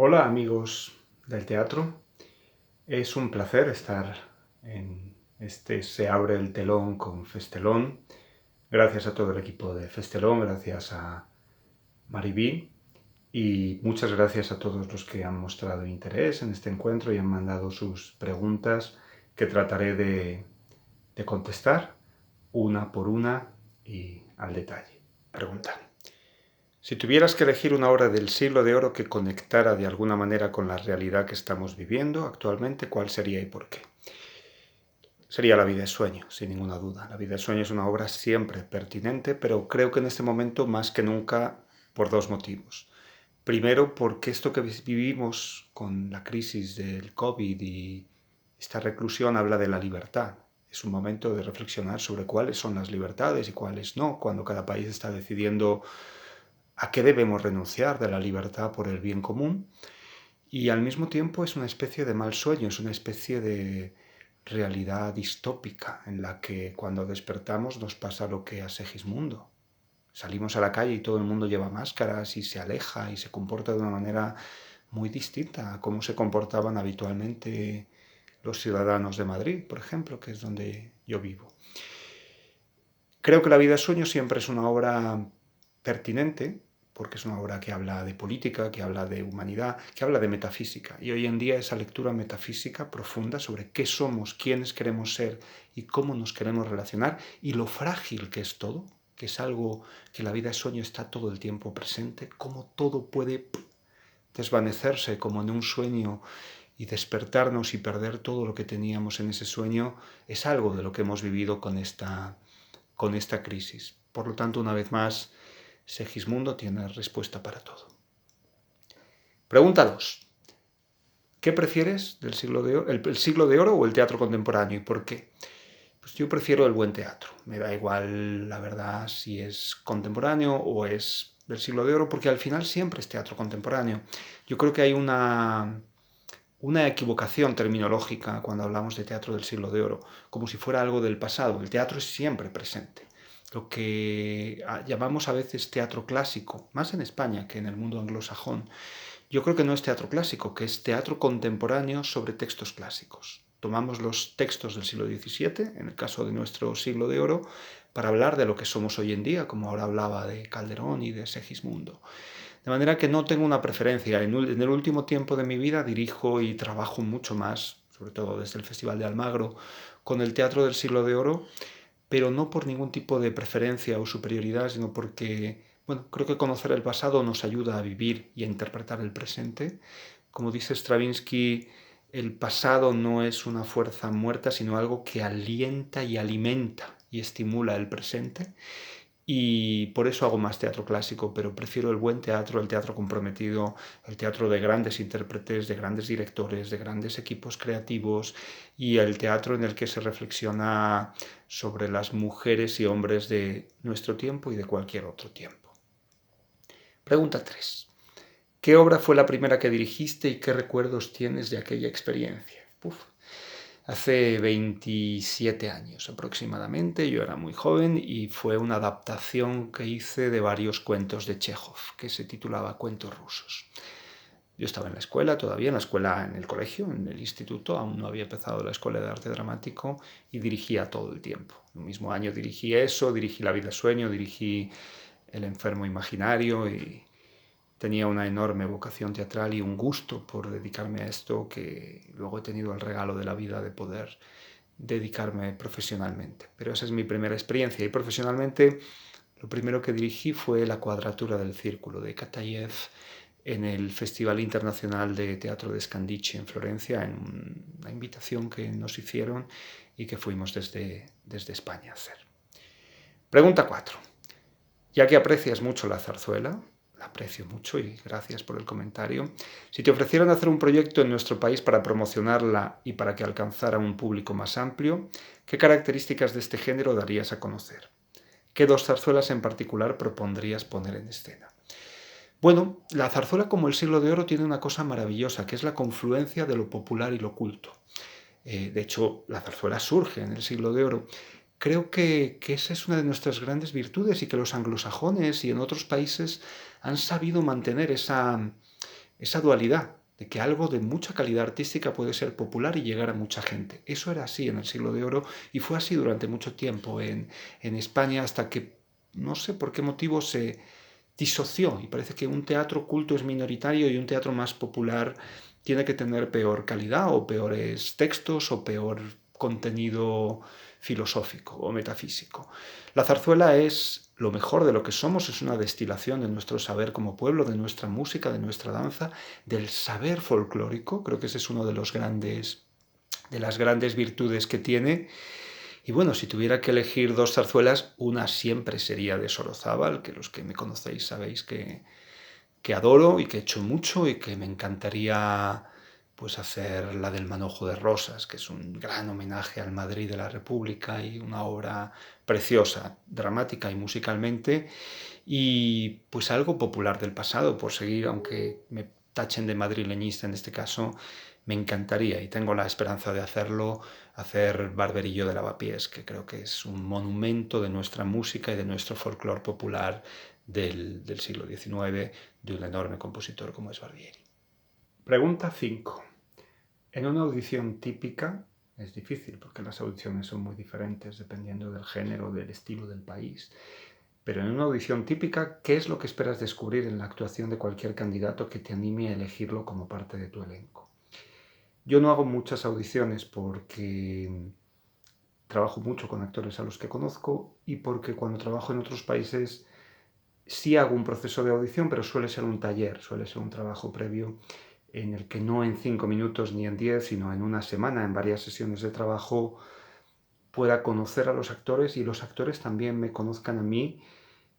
Hola amigos del teatro, es un placer estar en este Se abre el telón con Festelón. Gracias a todo el equipo de Festelón, gracias a Maribí y muchas gracias a todos los que han mostrado interés en este encuentro y han mandado sus preguntas que trataré de contestar una por una y al detalle. Pregunta. Si tuvieras que elegir una obra del siglo de oro que conectara de alguna manera con la realidad que estamos viviendo actualmente, ¿cuál sería y por qué? Sería La vida es sueño, sin ninguna duda. La vida es sueño es una obra siempre pertinente, pero creo que en este momento más que nunca por dos motivos. Primero, porque esto que vivimos con la crisis del COVID y esta reclusión habla de la libertad. Es un momento de reflexionar sobre cuáles son las libertades y cuáles no, cuando cada país está decidiendo a qué debemos renunciar de la libertad por el bien común, y al mismo tiempo es una especie de mal sueño, es una especie de realidad distópica en la que cuando despertamos nos pasa lo que a Segismundo. Salimos a la calle y todo el mundo lleva máscaras y se aleja y se comporta de una manera muy distinta a cómo se comportaban habitualmente los ciudadanos de Madrid, por ejemplo, que es donde yo vivo. Creo que La vida es sueño siempre es una obra pertinente, porque es una obra que habla de política, que habla de humanidad, que habla de metafísica. Y hoy en día esa lectura metafísica profunda sobre qué somos, quiénes queremos ser y cómo nos queremos relacionar y lo frágil que es todo, que es algo que La vida es sueño está todo el tiempo presente, cómo todo puede desvanecerse como en un sueño y despertarnos y perder todo lo que teníamos en ese sueño, es algo de lo que hemos vivido con esta crisis. Por lo tanto, una vez más, Segismundo tiene respuesta para todo. Pregunta 2. ¿Qué prefieres del siglo de oro, el siglo de oro o el teatro contemporáneo y por qué? Pues yo prefiero el buen teatro. Me da igual, la verdad, si es contemporáneo o es del siglo de oro, porque al final siempre es teatro contemporáneo. Yo creo que hay una equivocación terminológica cuando hablamos de teatro del siglo de oro, como si fuera algo del pasado. El teatro es siempre presente. Lo que llamamos a veces teatro clásico, más en España que en el mundo anglosajón, yo creo que no es teatro clásico, que es teatro contemporáneo sobre textos clásicos. Tomamos los textos del siglo XVII, en el caso de nuestro siglo de oro, para hablar de lo que somos hoy en día, como ahora hablaba de Calderón y de Segismundo. De manera que no tengo una preferencia. En el último tiempo de mi vida dirijo y trabajo mucho más, sobre todo desde el Festival de Almagro, con el teatro del siglo de oro, pero no por ningún tipo de preferencia o superioridad, sino porque, bueno, creo que conocer el pasado nos ayuda a vivir y a interpretar el presente. Como dice Stravinsky, el pasado no es una fuerza muerta, sino algo que alienta y alimenta y estimula el presente. Y por eso hago más teatro clásico, pero prefiero el buen teatro, el teatro comprometido, el teatro de grandes intérpretes, de grandes directores, de grandes equipos creativos y el teatro en el que se reflexiona sobre las mujeres y hombres de nuestro tiempo y de cualquier otro tiempo. Pregunta 3. ¿Qué obra fue la primera que dirigiste y qué recuerdos tienes de aquella experiencia? Hace 27 años aproximadamente, yo era muy joven y fue una adaptación que hice de varios cuentos de Chejov, que se titulaba Cuentos rusos. Yo estaba en la escuela todavía, en el colegio, en el instituto, aún no había empezado la escuela de arte dramático y dirigía todo el tiempo. El mismo año dirigí eso, dirigí La vida sueño, dirigí El enfermo imaginario y tenía una enorme vocación teatral y un gusto por dedicarme a esto que luego he tenido el regalo de la vida de poder dedicarme profesionalmente. Pero esa es mi primera experiencia y profesionalmente lo primero que dirigí fue La cuadratura del círculo de Katayev en el Festival Internacional de Teatro de Scandicci en Florencia, en una invitación que nos hicieron y que fuimos desde España a hacer. Pregunta 4. Ya que aprecias mucho la zarzuela, la aprecio mucho y gracias por el comentario. Si te ofrecieran hacer un proyecto en nuestro país para promocionarla y para que alcanzara un público más amplio, ¿qué características de este género darías a conocer? ¿Qué dos zarzuelas en particular propondrías poner en escena? Bueno, la zarzuela como el siglo de oro tiene una cosa maravillosa, que es la confluencia de lo popular y lo culto. De hecho, la zarzuela surge en el siglo de oro. Creo que esa es una de nuestras grandes virtudes y que los anglosajones y en otros países han sabido mantener esa esa dualidad de que algo de mucha calidad artística puede ser popular y llegar a mucha gente. Eso era así en el Siglo de Oro y fue así durante mucho tiempo en España hasta que no sé por qué motivo se disoció y parece que un teatro culto es minoritario y un teatro más popular tiene que tener peor calidad o peores textos o peor contenido filosófico o metafísico. La zarzuela es lo mejor de lo que somos, es una destilación de nuestro saber como pueblo, de nuestra música, de nuestra danza, del saber folclórico. Creo que ese es uno de las grandes virtudes que tiene. Y bueno, si tuviera que elegir dos zarzuelas, una siempre sería de Sorozábal, que los que me conocéis sabéis que adoro y que he hecho mucho y que me encantaría pues hacer la del Manojo de Rosas, que es un gran homenaje al Madrid de la República y una obra preciosa, dramática y musicalmente, y pues algo popular del pasado, por seguir, aunque me tachen de madrileñista en este caso, me encantaría y tengo la esperanza de hacerlo, hacer Barberillo de Lavapiés, que creo que es un monumento de nuestra música y de nuestro folclore popular del siglo XIX, de un enorme compositor como es Barbieri. Pregunta 5. En una audición típica, es difícil porque las audiciones son muy diferentes dependiendo del género, del estilo del país, pero en una audición típica, ¿qué es lo que esperas descubrir en la actuación de cualquier candidato que te anime a elegirlo como parte de tu elenco? Yo no hago muchas audiciones porque trabajo mucho con actores a los que conozco y porque cuando trabajo en otros países sí hago un proceso de audición, pero suele ser un taller, suele ser un trabajo previo en el que no en 5 minutos ni en 10, sino en una semana, en varias sesiones de trabajo, pueda conocer a los actores y los actores también me conozcan a mí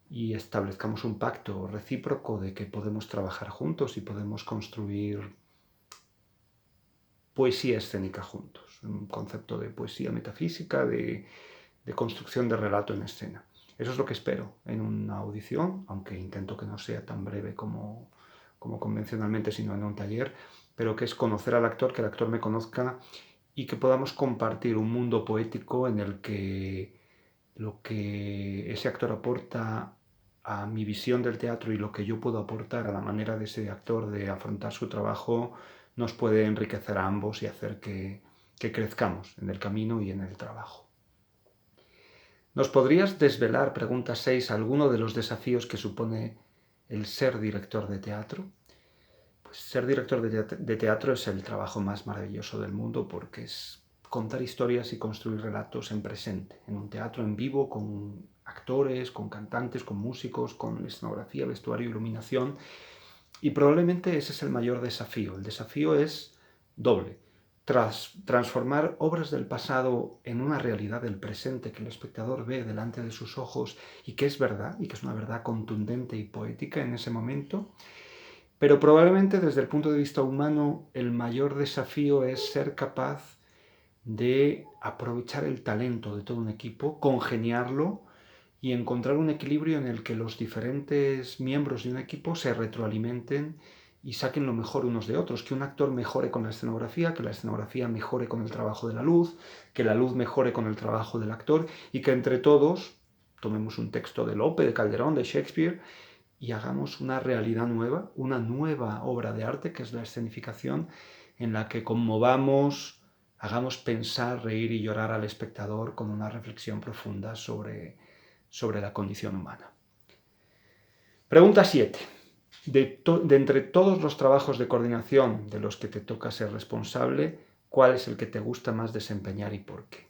y establezcamos un pacto recíproco de que podemos trabajar juntos y podemos construir poesía escénica juntos, un concepto de poesía metafísica, de construcción de relato en escena. Eso es lo que espero en una audición, aunque intento que no sea tan breve como convencionalmente, sino en un taller, pero que es conocer al actor, que el actor me conozca y que podamos compartir un mundo poético en el que lo que ese actor aporta a mi visión del teatro y lo que yo puedo aportar a la manera de ese actor de afrontar su trabajo nos puede enriquecer a ambos y hacer que crezcamos en el camino y en el trabajo. ¿Nos podrías desvelar, pregunta 6, alguno de los desafíos que supone el ser director de teatro? Pues ser director de teatro es el trabajo más maravilloso del mundo porque es contar historias y construir relatos en presente, en un teatro en vivo, con actores, con cantantes, con músicos, con escenografía, vestuario, iluminación. Y probablemente ese es el mayor desafío. El desafío es doble. Transformar obras del pasado en una realidad del presente que el espectador ve delante de sus ojos y que es verdad, y que es una verdad contundente y poética en ese momento. Pero probablemente desde el punto de vista humano el mayor desafío es ser capaz de aprovechar el talento de todo un equipo, congeniarlo y encontrar un equilibrio en el que los diferentes miembros de un equipo se retroalimenten y saquen lo mejor unos de otros, que un actor mejore con la escenografía, que la escenografía mejore con el trabajo de la luz, que la luz mejore con el trabajo del actor y que entre todos tomemos un texto de Lope, de Calderón, de Shakespeare y hagamos una realidad nueva, una nueva obra de arte que es la escenificación en la que conmovamos, hagamos pensar, reír y llorar al espectador con una reflexión profunda sobre la condición humana. Pregunta 7. De entre todos los trabajos de coordinación de los que te toca ser responsable, ¿cuál es el que te gusta más desempeñar y por qué?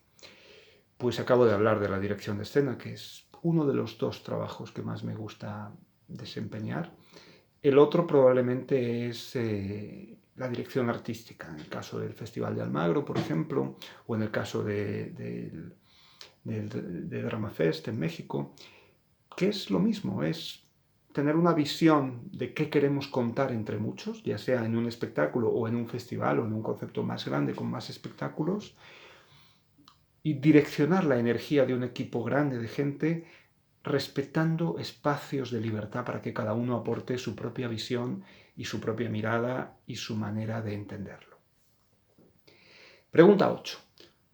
Pues acabo de hablar de la dirección de escena, que es uno de los dos trabajos que más me gusta desempeñar. El otro probablemente es la dirección artística, en el caso del Festival de Almagro, por ejemplo, o en el caso de Drama Fest en México, que es lo mismo, es tener una visión de qué queremos contar entre muchos, ya sea en un espectáculo o en un festival o en un concepto más grande con más espectáculos, y direccionar la energía de un equipo grande de gente respetando espacios de libertad para que cada uno aporte su propia visión y su propia mirada y su manera de entenderlo. Pregunta 8.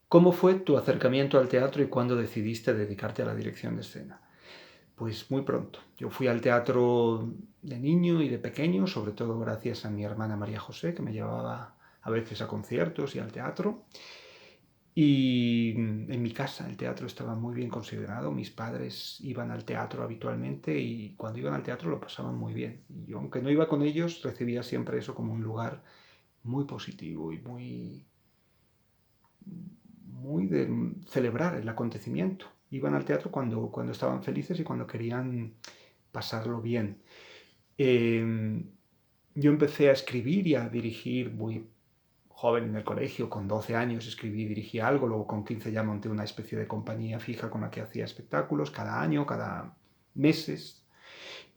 ¿Cómo fue tu acercamiento al teatro y cuándo decidiste dedicarte a la dirección de escena? Pues muy pronto. Yo fui al teatro de niño y de pequeño, sobre todo gracias a mi hermana María José, que me llevaba a veces a conciertos y al teatro. Y en mi casa el teatro estaba muy bien considerado. Mis padres iban al teatro habitualmente y cuando iban al teatro lo pasaban muy bien. Y yo, aunque no iba con ellos, recibía siempre eso como un lugar muy positivo y muy de celebrar el acontecimiento. Iban al teatro cuando estaban felices y cuando querían pasarlo bien. Yo empecé a escribir y a dirigir muy joven en el colegio, con 12 años escribí y dirigí algo, luego con 15 ya monté una especie de compañía fija con la que hacía espectáculos cada año, cada meses,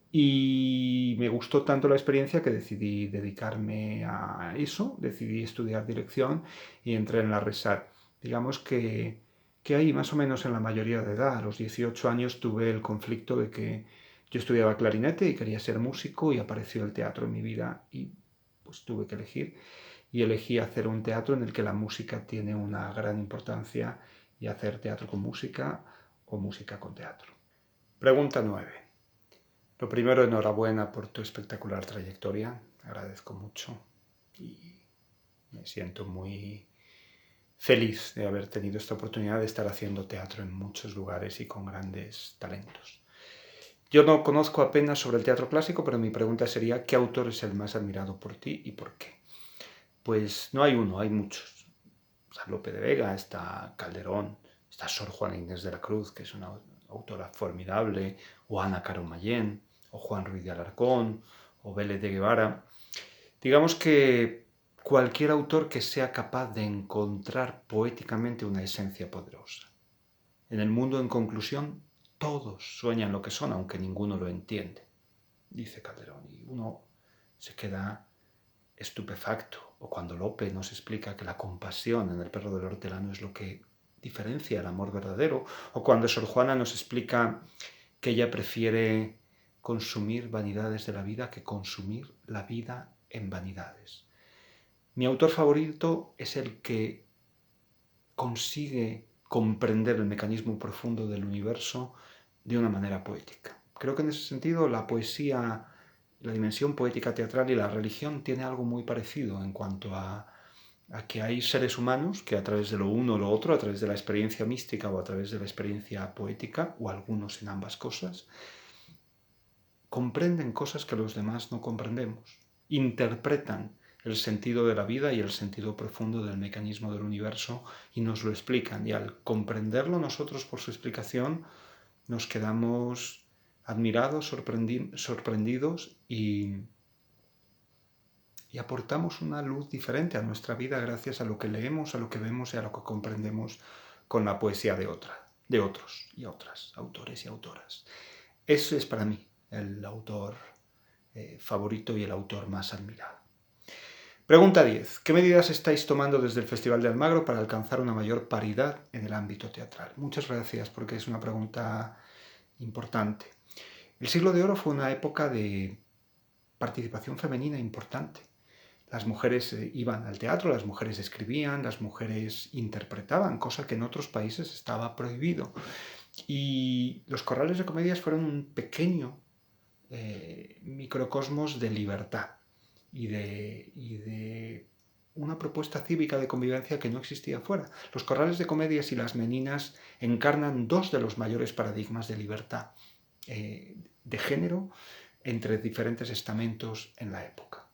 y me gustó tanto la experiencia que decidí dedicarme a eso, decidí estudiar dirección y entré en la RESAR. Digamos que ahí más o menos en la mayoría de edad, a los 18 años tuve el conflicto de que yo estudiaba clarinete y quería ser músico y apareció el teatro en mi vida y pues tuve que elegir y elegí hacer un teatro en el que la música tiene una gran importancia y hacer teatro con música o música con teatro. Pregunta 9. Lo primero, enhorabuena por tu espectacular trayectoria. Agradezco mucho y me siento muy feliz de haber tenido esta oportunidad de estar haciendo teatro en muchos lugares y con grandes talentos. Yo no conozco apenas sobre el teatro clásico, pero mi pregunta sería, ¿qué autor es el más admirado por ti y por qué? Pues no hay uno, hay muchos. Está Lope de Vega, está Calderón, está Sor Juana Inés de la Cruz, que es una autora formidable, o Ana Caro Mayén, o Juan Ruiz de Alarcón, o Vélez de Guevara. Digamos que cualquier autor que sea capaz de encontrar poéticamente una esencia poderosa. En el mundo, en conclusión, todos sueñan lo que son, aunque ninguno lo entiende, dice Calderón, y uno se queda estupefacto, o cuando Lope nos explica que la compasión en el perro del hortelano es lo que diferencia el amor verdadero, o cuando Sor Juana nos explica que ella prefiere consumir vanidades de la vida que consumir la vida en vanidades. Mi autor favorito es el que consigue comprender el mecanismo profundo del universo de una manera poética. Creo que en ese sentido la poesía, la dimensión poética teatral y la religión tiene algo muy parecido en cuanto a que hay seres humanos que a través de lo uno o lo otro, a través de la experiencia mística o a través de la experiencia poética, o algunos en ambas cosas, comprenden cosas que los demás no comprendemos, interpretan el sentido de la vida y el sentido profundo del mecanismo del universo y nos lo explican. Y al comprenderlo nosotros por su explicación nos quedamos admirados, sorprendidos y aportamos una luz diferente a nuestra vida gracias a lo que leemos, a lo que vemos y a lo que comprendemos con la poesía de otros y otras, autores y autoras. Ese es para mí el autor favorito y el autor más admirado. Pregunta 10. ¿Qué medidas estáis tomando desde el Festival de Almagro para alcanzar una mayor paridad en el ámbito teatral? Muchas gracias, porque es una pregunta importante. El Siglo de Oro fue una época de participación femenina importante. Las mujeres iban al teatro, las mujeres escribían, las mujeres interpretaban, cosa que en otros países estaba prohibido. Y los corrales de comedias fueron un pequeño microcosmos de libertad y de una propuesta cívica de convivencia que no existía fuera. Los corrales de comedias y las meninas encarnan dos de los mayores paradigmas de libertad de género entre diferentes estamentos en la época.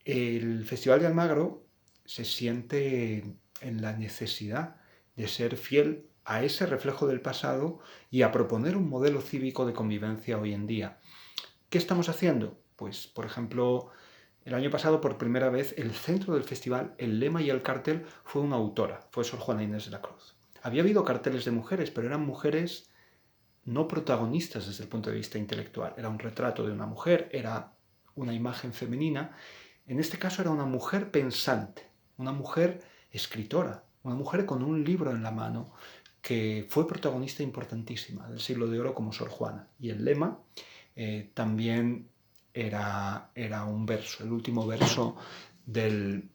El Festival de Almagro se siente en la necesidad de ser fiel a ese reflejo del pasado y a proponer un modelo cívico de convivencia hoy en día. ¿Qué estamos haciendo? Pues, por ejemplo, el año pasado, por primera vez, el centro del festival, el lema y el cartel fue una autora, fue Sor Juana Inés de la Cruz. Había habido carteles de mujeres, pero eran mujeres no protagonistas desde el punto de vista intelectual. Era un retrato de una mujer, era una imagen femenina. En este caso era una mujer pensante, una mujer escritora, una mujer con un libro en la mano que fue protagonista importantísima del Siglo de Oro como Sor Juana. Y el lema también era un verso, el último verso del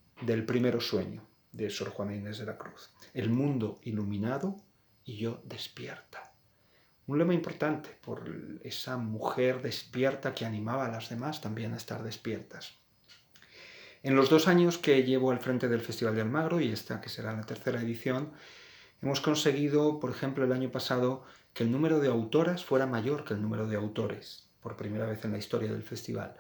primero sueño de Sor Juana Inés de la Cruz. El mundo iluminado y yo despierta. Un lema importante por esa mujer despierta que animaba a las demás también a estar despiertas. En los 2 años que llevo al frente del Festival de Almagro, y esta que será la tercera edición, hemos conseguido, por ejemplo, el año pasado, que el número de autoras fuera mayor que el número de autores, por primera vez en la historia del festival,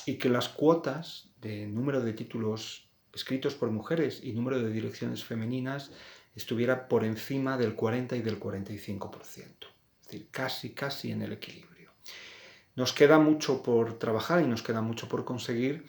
y que las cuotas de número de títulos escritos por mujeres y número de direcciones femeninas estuviera por encima del 40 y del 45%. Es decir, casi en el equilibrio. Nos queda mucho por trabajar y nos queda mucho por conseguir,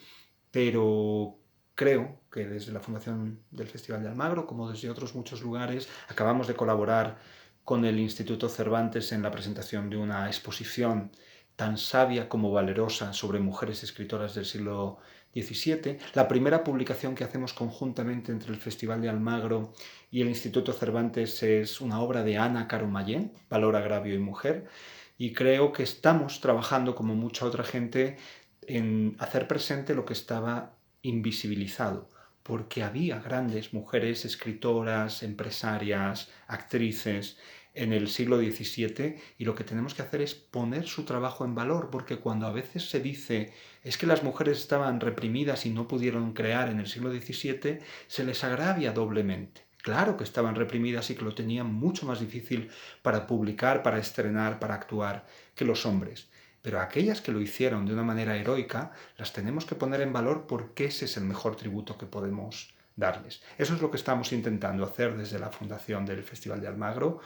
pero creo que desde la Fundación del Festival de Almagro, como desde otros muchos lugares, acabamos de colaborar con el Instituto Cervantes en la presentación de una exposición tan sabia como valerosa sobre mujeres escritoras del siglo XVII. La primera publicación que hacemos conjuntamente entre el Festival de Almagro y el Instituto Cervantes es una obra de Ana Caro Mayén, Valor, agravio y mujer, y creo que estamos trabajando, como mucha otra gente, en hacer presente lo que estaba invisibilizado, porque había grandes mujeres escritoras, empresarias, actrices en el siglo XVII, y lo que tenemos que hacer es poner su trabajo en valor, porque cuando a veces se dice es que las mujeres estaban reprimidas y no pudieron crear en el siglo XVII, se les agravia doblemente. Claro que estaban reprimidas y que lo tenían mucho más difícil para publicar, para estrenar, para actuar que los hombres. Pero aquellas que lo hicieron de una manera heroica, las tenemos que poner en valor porque ese es el mejor tributo que podemos darles. Eso es lo que estamos intentando hacer desde la Fundación del Festival de Almagro,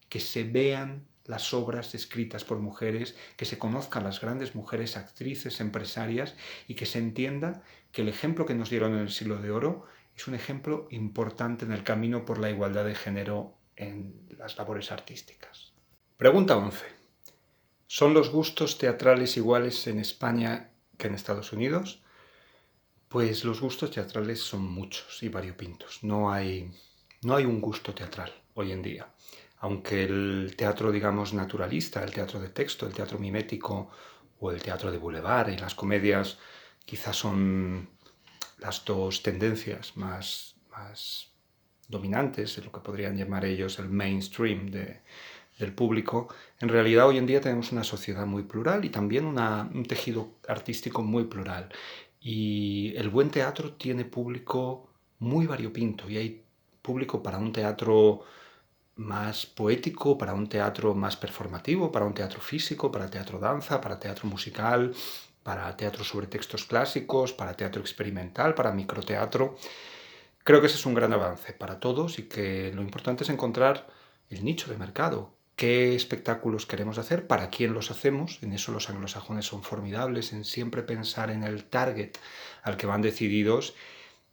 que se vean las obras escritas por mujeres, que se conozcan las grandes mujeres actrices, empresarias, y que se entienda que el ejemplo que nos dieron en el Siglo de Oro es un ejemplo importante en el camino por la igualdad de género en las labores artísticas. Pregunta 11. ¿Son los gustos teatrales iguales en España que en Estados Unidos? Pues los gustos teatrales son muchos y variopintos. No hay un gusto teatral hoy en día. Aunque el teatro, digamos, naturalista, el teatro de texto, el teatro mimético o el teatro de boulevard y las comedias quizás son las dos tendencias más dominantes, en lo que podrían llamar ellos el mainstream del público. En realidad hoy en día tenemos una sociedad muy plural y también un tejido artístico muy plural. Y el buen teatro tiene público muy variopinto, y hay público para un teatro más poético, para un teatro más performativo, para un teatro físico, para teatro danza, para teatro musical, para teatro sobre textos clásicos, para teatro experimental, para microteatro. Creo que ese es un gran avance para todos y que lo importante es encontrar el nicho de mercado. ¿Qué espectáculos queremos hacer? ¿Para quién los hacemos? En eso los anglosajones son formidables, en siempre pensar en el target al que van decididos.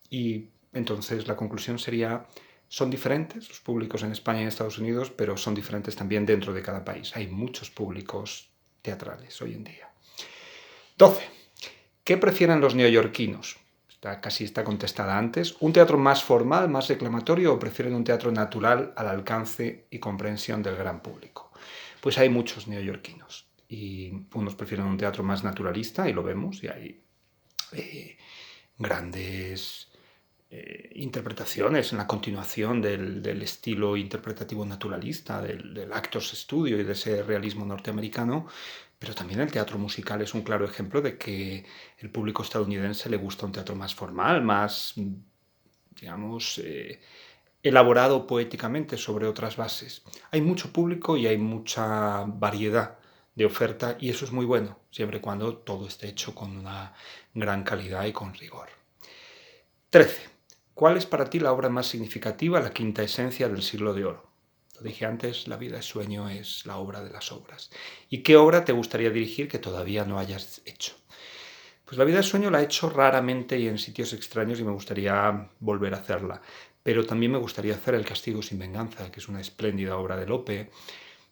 Y entonces la conclusión sería: son diferentes los públicos en España y en Estados Unidos, pero son diferentes también dentro de cada país. Hay muchos públicos teatrales hoy en día. 12. ¿Qué prefieren los neoyorquinos? Casi está contestada antes. ¿Un teatro más formal, más declamatorio, o prefieren un teatro natural al alcance y comprensión del gran público? Pues hay muchos neoyorquinos y unos prefieren un teatro más naturalista, y lo vemos, y hay grandes interpretaciones en la continuación del estilo interpretativo naturalista, del Actors Studio y de ese realismo norteamericano. Pero también el teatro musical es un claro ejemplo de que el público estadounidense le gusta un teatro más formal, más, digamos, elaborado poéticamente sobre otras bases. Hay mucho público y hay mucha variedad de oferta, y eso es muy bueno, siempre y cuando todo esté hecho con una gran calidad y con rigor. 13. ¿Cuál es para ti la obra más significativa, la quinta esencia del Siglo de Oro? Lo dije antes, La vida es sueño es la obra de las obras. ¿Y qué obra te gustaría dirigir que todavía no hayas hecho? Pues La vida es sueño la he hecho raramente y en sitios extraños, y me gustaría volver a hacerla. Pero también me gustaría hacer El castigo sin venganza, que es una espléndida obra de Lope.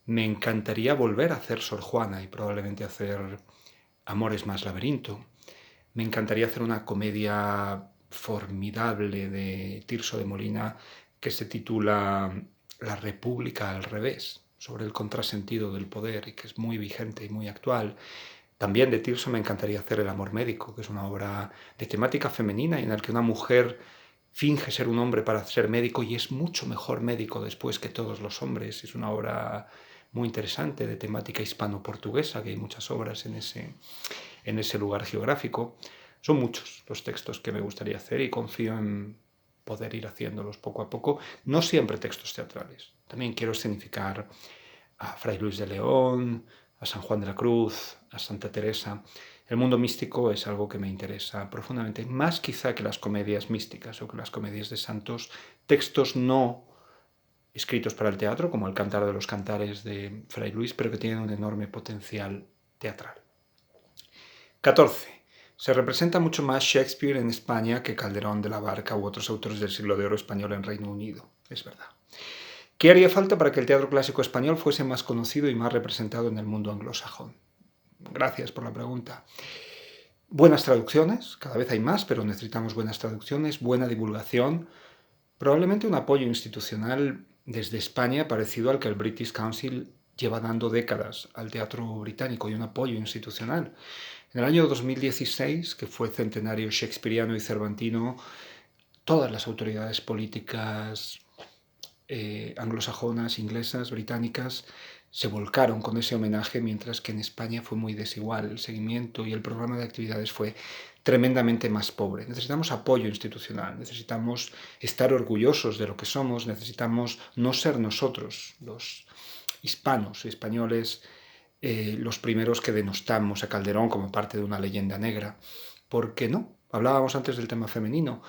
Me encantaría volver a hacer Sor Juana y probablemente hacer Amores más laberinto. Me encantaría hacer una comedia formidable de Tirso de Molina que se titula La República al revés, sobre el contrasentido del poder, y que es muy vigente y muy actual. También de Tirso me encantaría hacer El amor médico, que es una obra de temática femenina y en la que una mujer finge ser un hombre para ser médico y es mucho mejor médico después que todos los hombres. Es una obra muy interesante de temática hispano-portuguesa, que hay muchas obras en ese lugar geográfico. Son muchos los textos que me gustaría hacer y confío en poder ir haciéndolos poco a poco. No siempre textos teatrales. También quiero escenificar a Fray Luis de León, a San Juan de la Cruz, a Santa Teresa. El mundo místico es algo que me interesa profundamente, más quizá que las comedias místicas o que las comedias de santos, textos no escritos para el teatro, como el Cantar de los Cantares de Fray Luis, pero que tienen un enorme potencial teatral. 14. Se representa mucho más Shakespeare en España que Calderón de la Barca u otros autores del siglo de oro español en Reino Unido. Es verdad. ¿Qué haría falta para que el teatro clásico español fuese más conocido y más representado en el mundo anglosajón? Gracias por la pregunta. Buenas traducciones, cada vez hay más, pero necesitamos buenas traducciones, buena divulgación, probablemente un apoyo institucional desde España parecido al que el British Council lleva dando décadas al teatro británico, y un apoyo institucional. En el año 2016, que fue centenario shakespeariano y cervantino, todas las autoridades políticas anglosajonas, inglesas, británicas, se volcaron con ese homenaje, mientras que en España fue muy desigual el seguimiento y el programa de actividades fue tremendamente más pobre. Necesitamos apoyo institucional, necesitamos estar orgullosos de lo que somos, necesitamos no ser nosotros, los hispanos, españoles, los primeros que denostamos a Calderón como parte de una leyenda negra. ¿Por qué no? Hablábamos antes del tema femenino.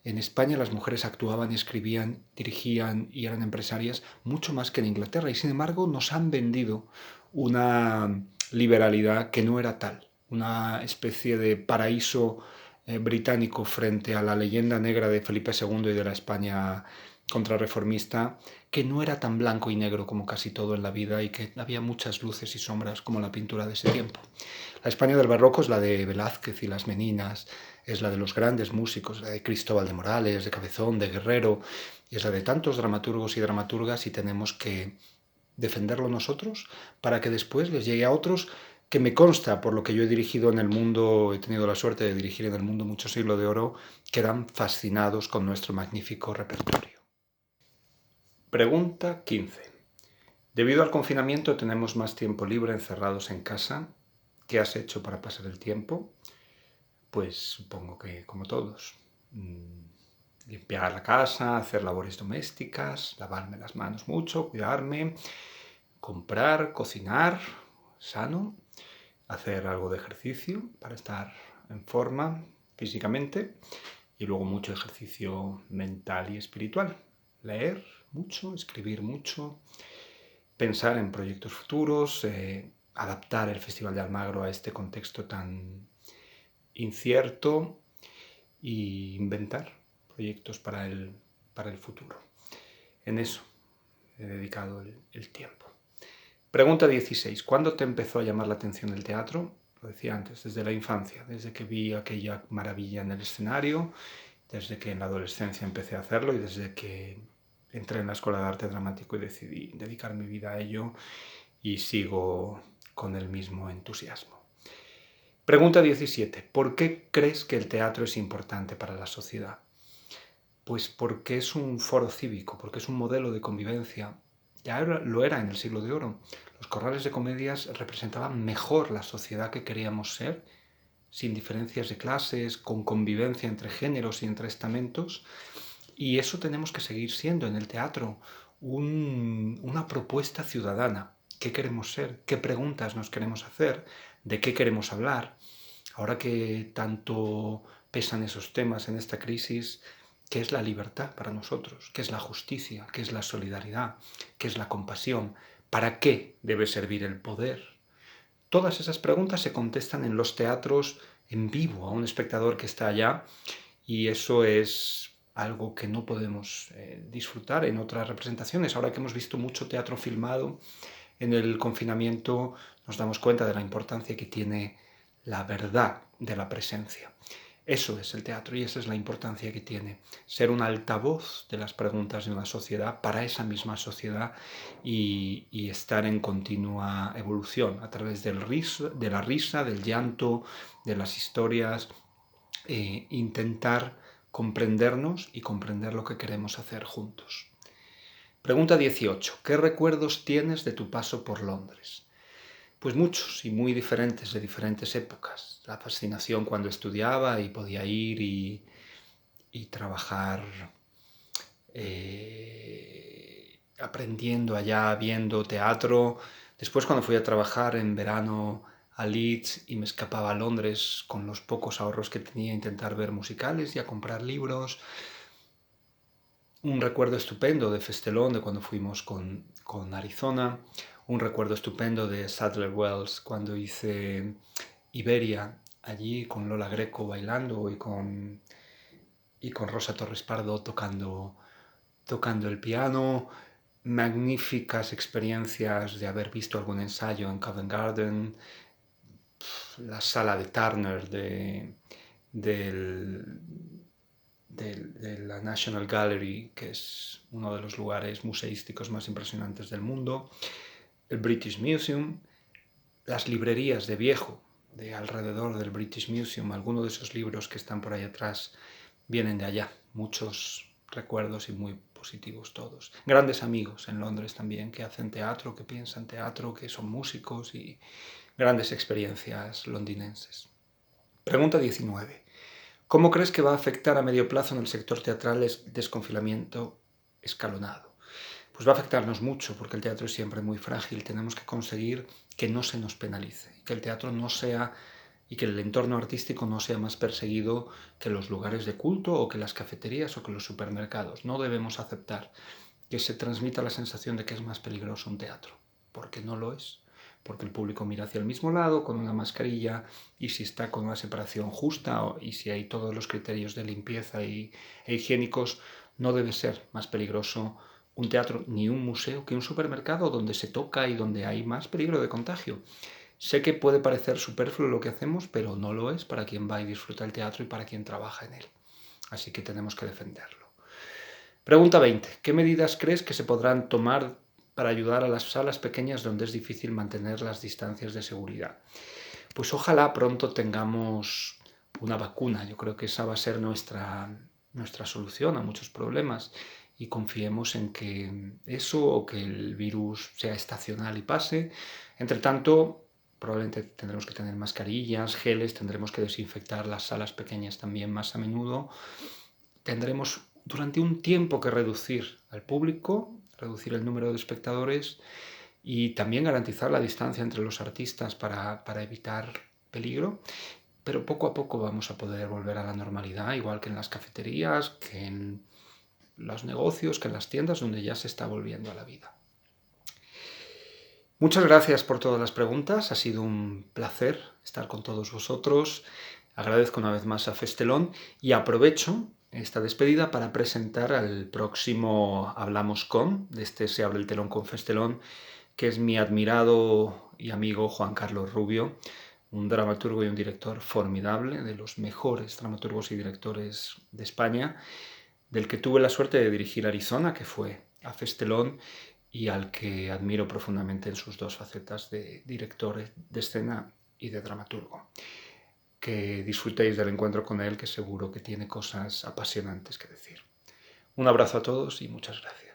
En España las mujeres actuaban, escribían, dirigían y eran empresarias mucho más que en Inglaterra, y sin embargo nos han vendido una liberalidad que no era tal, una especie de paraíso británico frente a la leyenda negra de Felipe II y de la España contrarreformista, que no era tan blanco y negro como casi todo en la vida y que había muchas luces y sombras como la pintura de ese tiempo. La España del barroco es la de Velázquez y las Meninas, es la de los grandes músicos, la de Cristóbal de Morales, de Cabezón, de Guerrero, y es la de tantos dramaturgos y dramaturgas, y tenemos que defenderlo nosotros para que después les llegue a otros, que me consta, por lo que yo he dirigido en el mundo, he tenido la suerte de dirigir en el mundo mucho siglo de oro, quedan fascinados con nuestro magnífico repertorio. Pregunta 15. Debido al confinamiento tenemos más tiempo libre encerrados en casa. ¿Qué has hecho para pasar el tiempo? Pues supongo que como todos. Limpiar la casa, hacer labores domésticas, lavarme las manos mucho, cuidarme, comprar, cocinar, sano, hacer algo de ejercicio para estar en forma físicamente, y luego mucho ejercicio mental y espiritual. Leer mucho, escribir mucho, pensar en proyectos futuros, adaptar el Festival de Almagro a este contexto tan incierto e inventar proyectos para el futuro. En eso he dedicado el tiempo. Pregunta 16. ¿Cuándo te empezó a llamar la atención el teatro? Lo decía antes, desde la infancia, desde que vi aquella maravilla en el escenario, desde que en la adolescencia empecé a hacerlo y desde que entré en la Escuela de Arte Dramático y decidí dedicar mi vida a ello, y sigo con el mismo entusiasmo. Pregunta 17. ¿Por qué crees que el teatro es importante para la sociedad? Pues porque es un foro cívico, porque es un modelo de convivencia. Ya lo era en el siglo de oro. Los corrales de comedias representaban mejor la sociedad que queríamos ser, sin diferencias de clases, con convivencia entre géneros y entre estamentos. Y eso tenemos que seguir siendo en el teatro, una propuesta ciudadana. ¿Qué queremos ser? ¿Qué preguntas nos queremos hacer? ¿De qué queremos hablar? Ahora que tanto pesan esos temas en esta crisis, ¿qué es la libertad para nosotros? ¿Qué es la justicia? ¿Qué es la solidaridad? ¿Qué es la compasión? ¿Para qué debe servir el poder? Todas esas preguntas se contestan en los teatros en vivo a un espectador que está allá, y eso es algo que no podemos disfrutar en otras representaciones. Ahora que hemos visto mucho teatro filmado en el confinamiento, nos damos cuenta de la importancia que tiene la verdad de la presencia. Eso es el teatro, y esa es la importancia que tiene, ser un altavoz de las preguntas de una sociedad para esa misma sociedad, y estar en continua evolución a través de la risa, del llanto, de las historias, intentar comprendernos y comprender lo que queremos hacer juntos. Pregunta 18. ¿Qué recuerdos tienes de tu paso por Londres? Pues muchos y muy diferentes, de diferentes épocas. La fascinación cuando estudiaba y podía ir y trabajar aprendiendo allá, viendo teatro. Después, cuando fui a trabajar en verano a Leeds y me escapaba a Londres con los pocos ahorros que tenía, a intentar ver musicales y a comprar libros. Un recuerdo estupendo de Festelón, de cuando fuimos con Arizona. Un recuerdo estupendo de Sadler Wells, cuando hice Iberia allí con Lola Greco bailando y con Rosa Torres Pardo tocando el piano. Magníficas experiencias de haber visto algún ensayo en Covent Garden, la sala de Turner de la National Gallery, que es uno de los lugares museísticos más impresionantes del mundo, el British Museum, las librerías de viejo de alrededor del British Museum. Algunos de esos libros que están por ahí atrás vienen de allá, muchos recuerdos y muy positivos todos. Grandes amigos en Londres también, que hacen teatro, que piensan teatro, que son músicos, y grandes experiencias londinenses. Pregunta 19. ¿Cómo crees que va a afectar a medio plazo en el sector teatral el desconfinamiento escalonado? Pues va a afectarnos mucho, porque el teatro es siempre muy frágil. Tenemos que conseguir que no se nos penalice, que el teatro no sea y que el entorno artístico no sea más perseguido que los lugares de culto o que las cafeterías o que los supermercados. No debemos aceptar que se transmita la sensación de que es más peligroso un teatro, porque no lo es. Porque el público mira hacia el mismo lado con una mascarilla, y si está con una separación justa y si hay todos los criterios de limpieza e higiénicos, no debe ser más peligroso un teatro ni un museo que un supermercado donde se toca y donde hay más peligro de contagio. Sé que puede parecer superfluo lo que hacemos, pero no lo es para quien va y disfruta el teatro y para quien trabaja en él. Así que tenemos que defenderlo. Pregunta 20. ¿Qué medidas crees que se podrán tomar para ayudar a las salas pequeñas donde es difícil mantener las distancias de seguridad? Pues ojalá pronto tengamos una vacuna. Yo creo que esa va a ser nuestra solución a muchos problemas, y confiemos en que eso, o que el virus sea estacional y pase. Entre tanto, probablemente tendremos que tener mascarillas, geles, tendremos que desinfectar las salas pequeñas también más a menudo. Tendremos durante un tiempo que reducir al público, reducir el número de espectadores, y también garantizar la distancia entre los artistas para evitar peligro. Pero poco a poco vamos a poder volver a la normalidad, igual que en las cafeterías, que en los negocios, que en las tiendas, donde ya se está volviendo a la vida. Muchas gracias por todas las preguntas, ha sido un placer estar con todos vosotros. Agradezco una vez más a Festelón y aprovecho esta despedida para presentar al próximo Hablamos con, de este Se abre el telón con Festelón, que es mi admirado y amigo Juan Carlos Rubio, un dramaturgo y un director formidable, de los mejores dramaturgos y directores de España, del que tuve la suerte de dirigir Arizona, que fue a Festelón, y al que admiro profundamente en sus dos facetas de director de escena y de dramaturgo. Que disfrutéis del encuentro con él, que seguro que tiene cosas apasionantes que decir. Un abrazo a todos y muchas gracias.